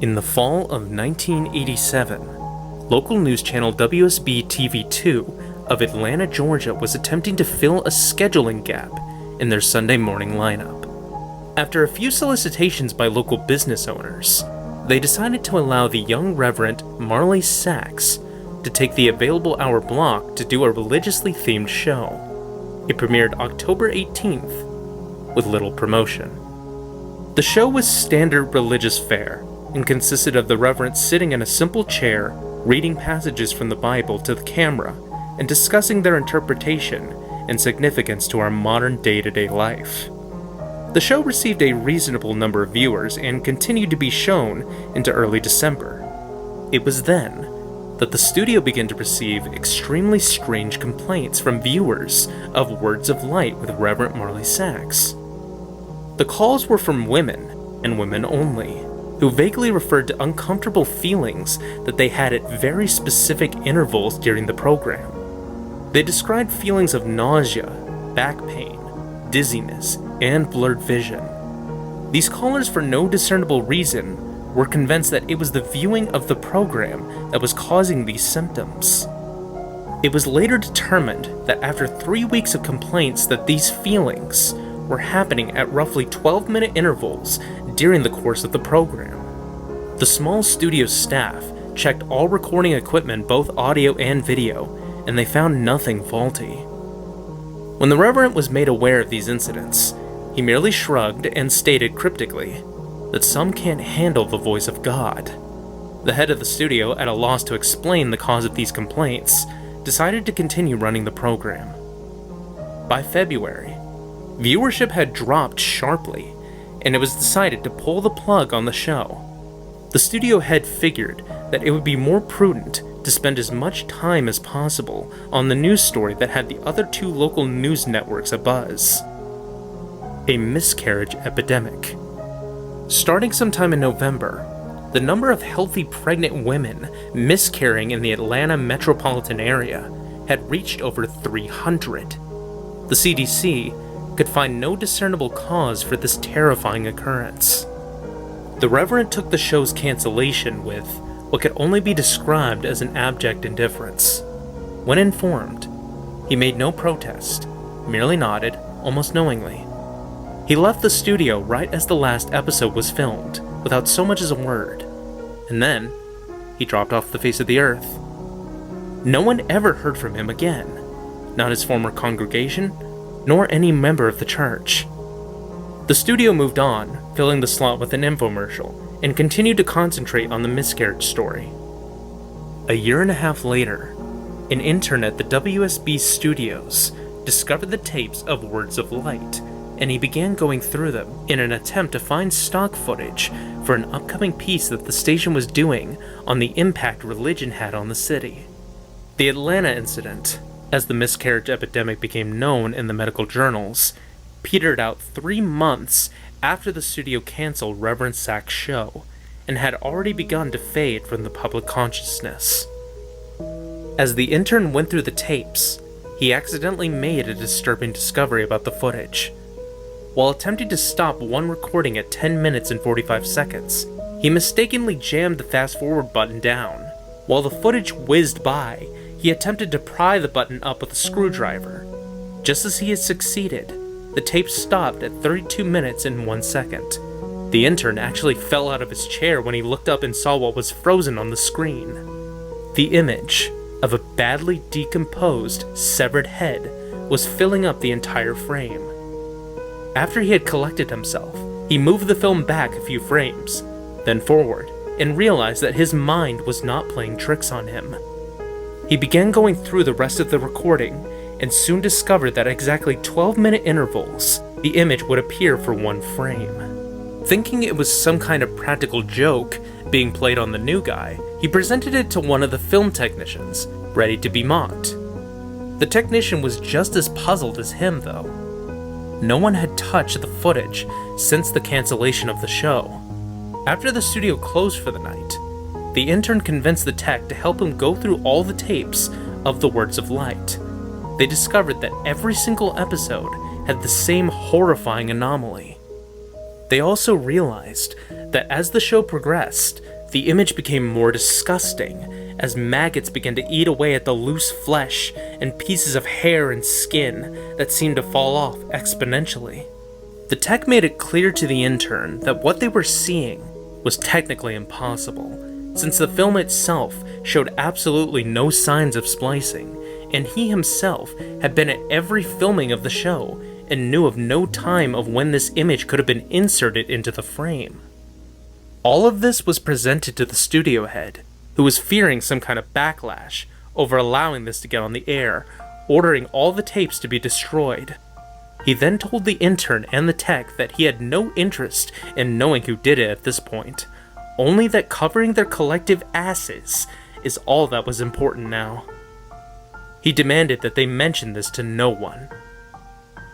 In the fall of 1987, local news channel WSB-TV2 of Atlanta, Georgia was attempting to fill a scheduling gap in their Sunday morning lineup. After a few solicitations by local business owners, they decided to allow the young Reverend Marley Sachs to take the available hour block to do a religiously themed show. It premiered October 18th with little promotion. The show was standard religious fare and consisted of the Reverend sitting in a simple chair, reading passages from the Bible to the camera and discussing their interpretation and significance to our modern day-to-day life. The show received a reasonable number of viewers and continued to be shown into early December. It was then that the studio began to receive extremely strange complaints from viewers of Words of Light with Reverend Marley Sachs. The calls were from women, and women only, who vaguely referred to uncomfortable feelings that they had at very specific intervals during the program. They described feelings of nausea, back pain, dizziness, and blurred vision. These callers, for no discernible reason, were convinced that it was the viewing of the program that was causing these symptoms. It was later determined that after 3 weeks of complaints that these feelings were happening at roughly 12-minute intervals during the course of the program. The small studio staff checked all recording equipment, both audio and video, and they found nothing faulty. When the Reverend was made aware of these incidents, he merely shrugged and stated cryptically that some can't handle the voice of God. The head of the studio, at a loss to explain the cause of these complaints, decided to continue running the program. By February, viewership had dropped sharply, and it was decided to pull the plug on the show. The studio head figured that it would be more prudent to spend as much time as possible on the news story that had the other two local news networks abuzz: a miscarriage epidemic. Starting sometime in November, the number of healthy pregnant women miscarrying in the Atlanta metropolitan area had reached over 300. The CDC could find no discernible cause for this terrifying occurrence. The Reverend took the show's cancellation with what could only be described as an abject indifference. When informed, he made no protest, merely nodded, almost knowingly. He left the studio right as the last episode was filmed, without so much as a word, and then he dropped off the face of the earth. No one ever heard from him again, not his former congregation, nor any member of the church. The studio moved on, filling the slot with an infomercial, and continued to concentrate on the miscarriage story. A year and a half later, an intern at the WSB studios discovered the tapes of Words of Light, and he began going through them in an attempt to find stock footage for an upcoming piece that the station was doing on the impact religion had on the city. The Atlanta incident, as the miscarriage epidemic became known in the medical journals, petered out 3 months after the studio canceled Reverend Sachs' show and had already begun to fade from the public consciousness. As the intern went through the tapes, he accidentally made a disturbing discovery about the footage. While attempting to stop one recording at 10 minutes and 45 seconds, he mistakenly jammed the fast-forward button down. While the footage whizzed by, he attempted to pry the button up with a screwdriver. Just as he had succeeded, the tape stopped at 32 minutes and 1 second. The intern actually fell out of his chair when he looked up and saw what was frozen on the screen. The image of a badly decomposed, severed head was filling up the entire frame. After he had collected himself, he moved the film back a few frames, then forward, and realized that his mind was not playing tricks on him. He began going through the rest of the recording and soon discovered that at exactly 12-minute intervals, the image would appear for one frame. Thinking it was some kind of practical joke being played on the new guy, he presented it to one of the film technicians, ready to be mocked. The technician was just as puzzled as him, though. No one had touched the footage since the cancellation of the show. After the studio closed for the night, the intern convinced the tech to help him go through all the tapes of the Words of Light. They discovered that every single episode had the same horrifying anomaly. They also realized that as the show progressed, the image became more disgusting as maggots began to eat away at the loose flesh and pieces of hair and skin that seemed to fall off exponentially. The tech made it clear to the intern that what they were seeing was technically impossible, since the film itself showed absolutely no signs of splicing, and he himself had been at every filming of the show and knew of no time of when this image could have been inserted into the frame. All of this was presented to the studio head, who was fearing some kind of backlash over allowing this to get on the air, ordering all the tapes to be destroyed. He then told the intern and the tech that he had no interest in knowing who did it at this point, only that covering their collective asses is all that was important now. He demanded that they mention this to no one.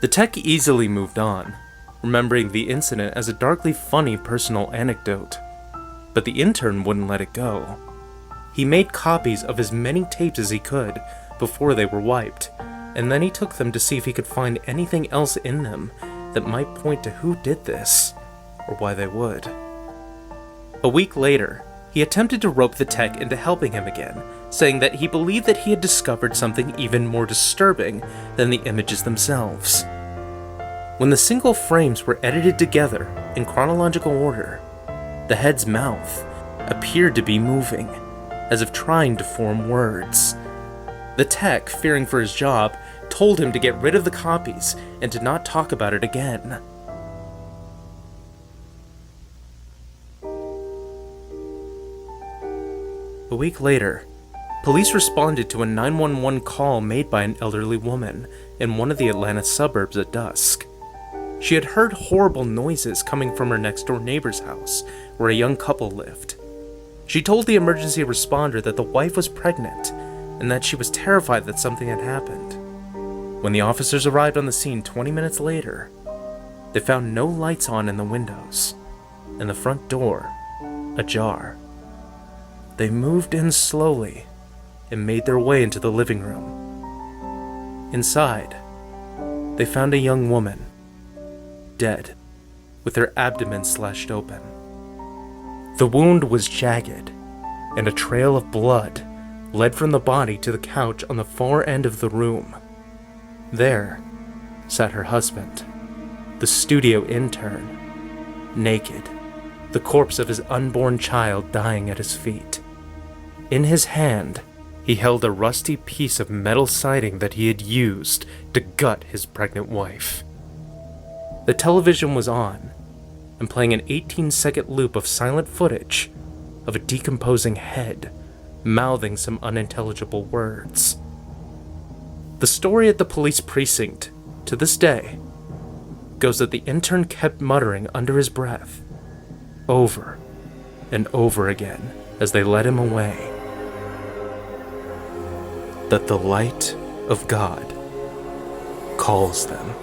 The tech easily moved on, remembering the incident as a darkly funny personal anecdote, but the intern wouldn't let it go. He made copies of as many tapes as he could before they were wiped, and then he took them to see if he could find anything else in them that might point to who did this, or why they would. A week later, he attempted to rope the tech into helping him again, saying that he believed that he had discovered something even more disturbing than the images themselves. When the single frames were edited together in chronological order, the head's mouth appeared to be moving, as if trying to form words. The tech, fearing for his job, told him to get rid of the copies and to not talk about it again. A week later, police responded to a 911 call made by an elderly woman in one of the Atlanta suburbs at dusk. She had heard horrible noises coming from her next-door neighbor's house, where a young couple lived. She told the emergency responder that the wife was pregnant and that she was terrified that something had happened. When the officers arrived on the scene 20 minutes later, they found no lights on in the windows and the front door ajar. They moved in slowly and made their way into the living room. Inside, they found a young woman, dead, with her abdomen slashed open. The wound was jagged, and a trail of blood led from the body to the couch on the far end of the room. There sat her husband, the studio intern, naked, the corpse of his unborn child dying at his feet. In his hand, he held a rusty piece of metal siding that he had used to gut his pregnant wife. The television was on, and playing an 18-second loop of silent footage of a decomposing head mouthing some unintelligible words. The story at the police precinct, to this day, goes that the intern kept muttering under his breath, over and over again as they led him away, that the light of God calls them.